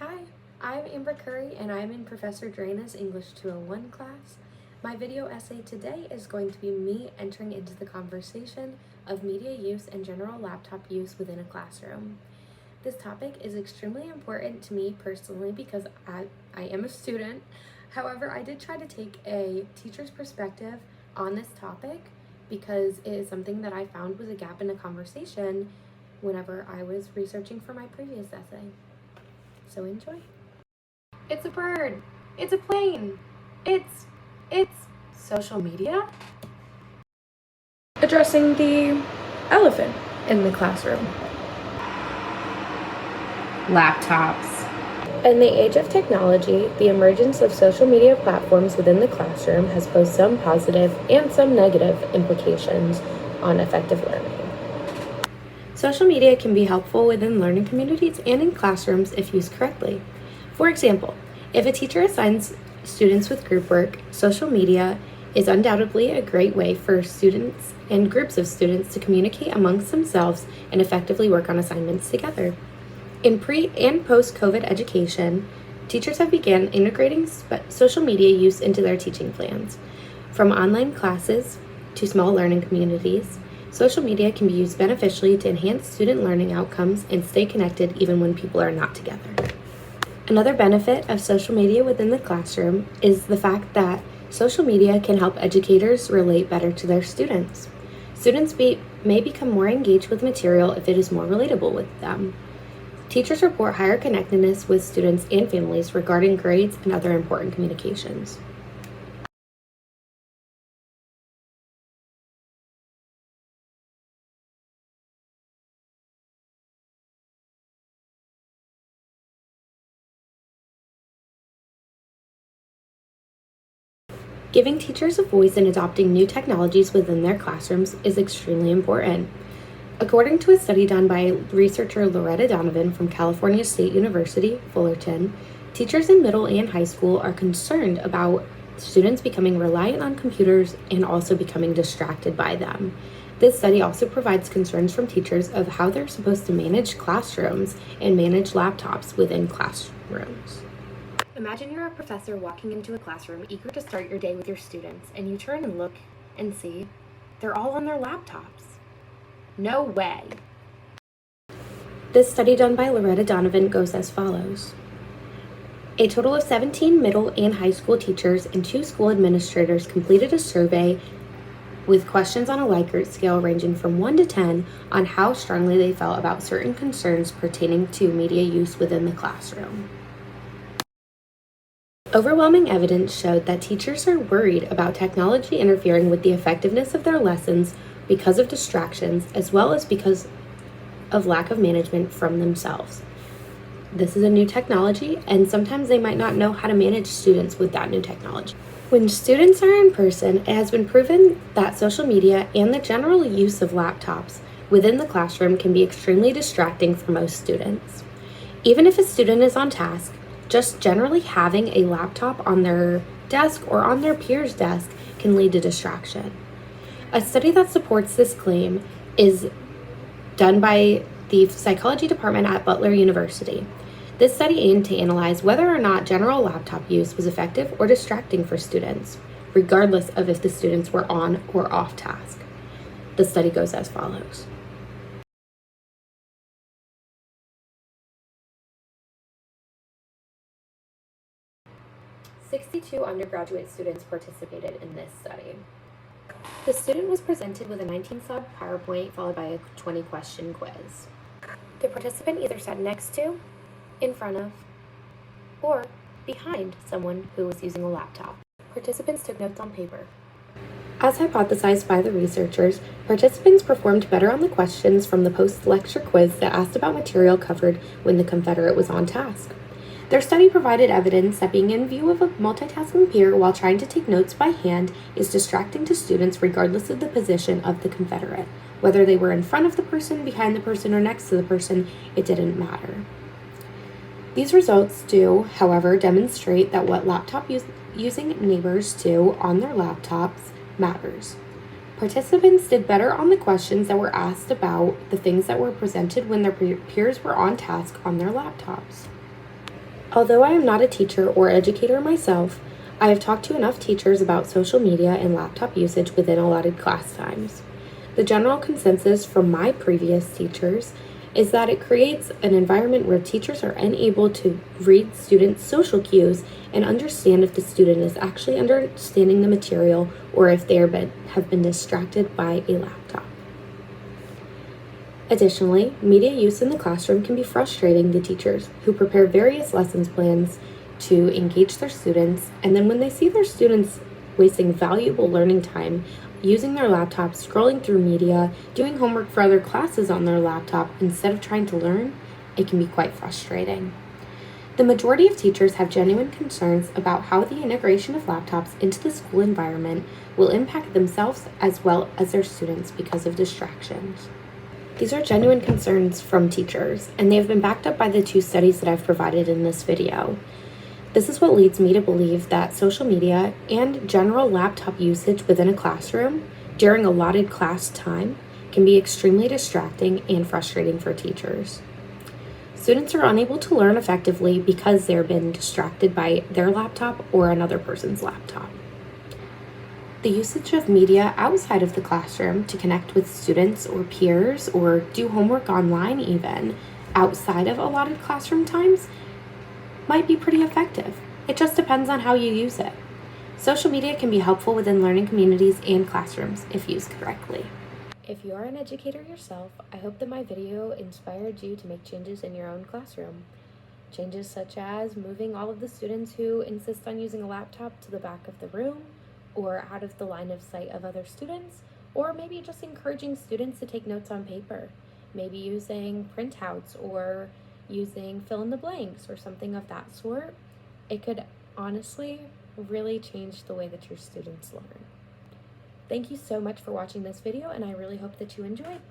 Hi, I'm Amber Curry and I'm in Professor Draina's English 201 class. My video essay today is going to be me entering into the conversation of media use and general laptop use within a classroom. This topic is extremely important to me personally because I am a student. However, I did try to take a teacher's perspective on this topic because it is something that I found was a gap in the conversation whenever I was researching for my previous essay. So enjoy. It's a bird. It's a plane. It's social media. Addressing the elephant in the classroom. Laptops. In the age of technology, the emergence of social media platforms within the classroom has posed some positive and some negative implications on effective learning. Social media can be helpful within learning communities and in classrooms if used correctly. For example, if a teacher assigns students with group work, social media is undoubtedly a great way for students and groups of students to communicate amongst themselves and effectively work on assignments together. In pre- and post-COVID education, teachers have begun integrating social media use into their teaching plans. From online classes to small learning communities, social media can be used beneficially to enhance student learning outcomes and stay connected even when people are not together. Another benefit of social media within the classroom is the fact that social media can help educators relate better to their students. Students may become more engaged with material if it is more relatable with them. Teachers report higher connectedness with students and families regarding grades and other important communications. Giving teachers a voice in adopting new technologies within their classrooms is extremely important. According to a study done by researcher Loretta Donovan from California State University, Fullerton, teachers in middle and high school are concerned about students becoming reliant on computers and also becoming distracted by them. This study also provides concerns from teachers of how they're supposed to manage classrooms and manage laptops within classrooms. Imagine you're a professor walking into a classroom eager to start your day with your students, and you turn and look and see they're all on their laptops. No way. This study done by Loretta Donovan goes as follows. A total of 17 middle and high school teachers and 2 school administrators completed a survey with questions on a Likert scale ranging from 1 to 10 on how strongly they felt about certain concerns pertaining to media use within the classroom. Overwhelming evidence showed that teachers are worried about technology interfering with the effectiveness of their lessons because of distractions as well as because of lack of management from themselves. This is a new technology, and sometimes they might not know how to manage students with that new technology. When students are in person, it has been proven that social media and the general use of laptops within the classroom can be extremely distracting for most students. Even if a student is on task, just generally having a laptop on their desk or on their peer's desk can lead to distraction. A study that supports this claim is done by the psychology department at Butler University. This study aimed to analyze whether or not general laptop use was effective or distracting for students, regardless of if the students were on or off task. The study goes as follows. "62 undergraduate students participated in this study. The student was presented with a 19-slide PowerPoint followed by a 20-question quiz. The participant either sat next to, in front of, or behind someone who was using a laptop. Participants took notes on paper. As hypothesized by the researchers, participants performed better on the questions from the post-lecture quiz that asked about material covered when the Confederate was on task. Their study provided evidence that being in view of a multitasking peer while trying to take notes by hand is distracting to students regardless of the position of the Confederate. Whether they were in front of the person, behind the person, or next to the person, it didn't matter. These results do, however, demonstrate that what laptop using neighbors do on their laptops matters. Participants did better on the questions that were asked about the things that were presented when their peers were on task on their laptops. Although I am not a teacher or educator myself, I have talked to enough teachers about social media and laptop usage within allotted class times. The general consensus from my previous teachers is that it creates an environment where teachers are unable to read students' social cues and understand if the student is actually understanding the material or if they have been distracted by a laptop. Additionally, media use in the classroom can be frustrating to teachers who prepare various lessons plans to engage their students, and then when they see their students wasting valuable learning time using their laptops, scrolling through media, doing homework for other classes on their laptop instead of trying to learn, it can be quite frustrating. The majority of teachers have genuine concerns about how the integration of laptops into the school environment will impact themselves as well as their students because of distractions. These are genuine concerns from teachers, and they have been backed up by the 2 studies that I've provided in this video. This is what leads me to believe that social media and general laptop usage within a classroom during allotted class time can be extremely distracting and frustrating for teachers. Students are unable to learn effectively because they've been distracted by their laptop or another person's laptop. The usage of media outside of the classroom to connect with students or peers or do homework online even outside of allotted classroom times might be pretty effective. It just depends on how you use it. Social media can be helpful within learning communities and classrooms if used correctly. If you are an educator yourself, I hope that my video inspired you to make changes in your own classroom. Changes such as moving all of the students who insist on using a laptop to the back of the room or out of the line of sight of other students, or maybe just encouraging students to take notes on paper, maybe using printouts or using fill in the blanks or something of that sort. It could honestly really change the way that your students learn. Thank you so much for watching this video, and I really hope that you enjoyed.